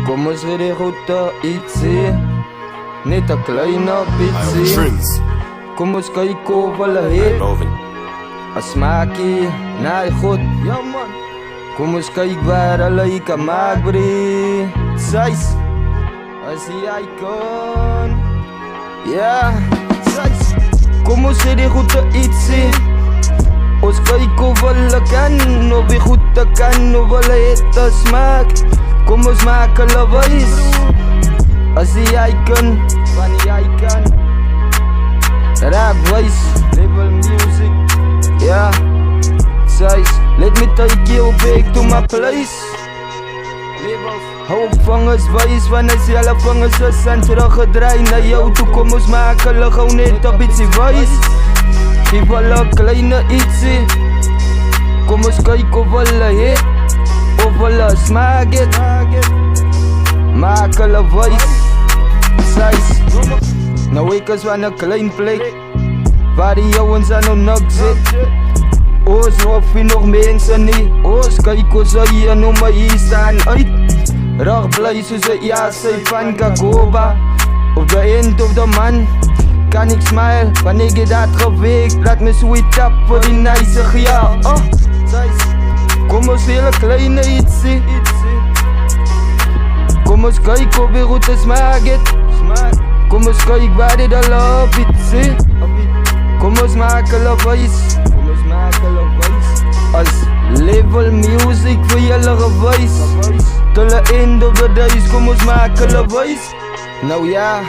Kom ons ry die route ietsie, net 'n klein bitsie. Kom ons kyk of hulle het as maakie, nee goed. Ja man. Kom ons kyk waar hulle kan maak brie. Sais, as jy kan. Ja, sais. Kom ons ry die route ietsie. Ons kyk of hulle kan, of die goede kan, of hulle het as maak. Kom ons maak hulle wys, as jy kan, van jy kan. Rap wys, label music, yeah. Size, let me take you back to my place. Hou vangers wys, want as jylle vangers is en teruggedraai na jou toe. Kom ons maak hulle gauw net 'n bietjie wys. Geef hulle kleine ietsie. Kom ons kyk of hulle het, of hulle smaak het. Maak hulle wys. Size. Nou ek is van 'n klein plek waar die jouwens aan nou niks zit. Ons hoef nie nog mense nie. Ons kyk ons hier nou maar hier staan uit. Rug bly soos 'n jasy van Kagoba. Op the end of the man kan ik smile, wanneer je dat geweekt. Laat me sweet up voor die nice ja. Kom ons hele kleine ietsie. Kom ons kyk of die route smaak het. Kom ons kyk waar dit al op ietsie. Kom ons maak hulle wys. As level music vir julle gewys. Till the end of the days, kom ons maak hulle wys. Nou ja,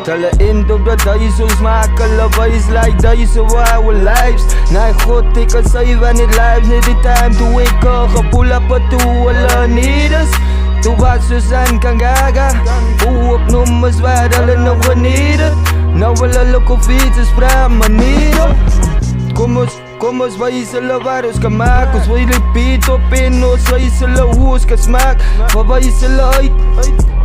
till the end of the days, ons maak hulle wys like days of our lives. Nee God, ek kan sê wanneer lives net die time to wake up. Gepull up to hulle need us. Toe was Susan Kangaga, hoe op nummers waar hulle nog geniet het. Nou hulle look of iets is vraag manier. Kom ons wys hulle waar ons kan maak. Ons wil repeat op en ons wys hulle hoe ons kan smaak. Verwys hulle uit.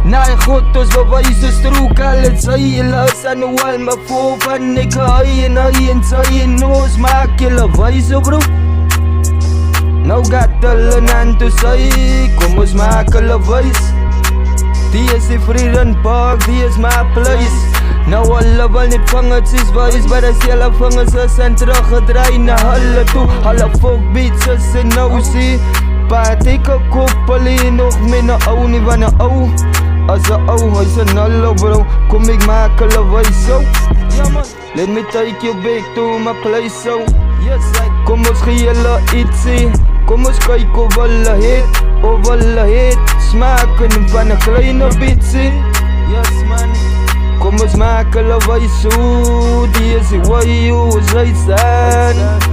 Nee God, ons bewys ons troek. Al het sy hulle is aan die wal. Maar voor van ek hy en sy en ons maak hulle wys bro. Nou gaat hulle aan toe sy. Kom ons maak hulle wys. Die is die Freedom Park, die is my place. Nou hulle wil net vangers is wys, maar as julle vangers is en teruggedraai na hulle toe. Hulle folk beats is en nou sê Paat ek 'n koppelie nog met 'n ou nie van 'n ou. As 'n ou hy's 'n hallo bro, kom ek maak hulle wys so. Let me take you back to my place so. Kom ons gee hulle ietsie. Kom ons kyk of hulle het smaken van 'n kleine bitsie. Kom ons maak hulle wys hoe die is die way hoe ons staan.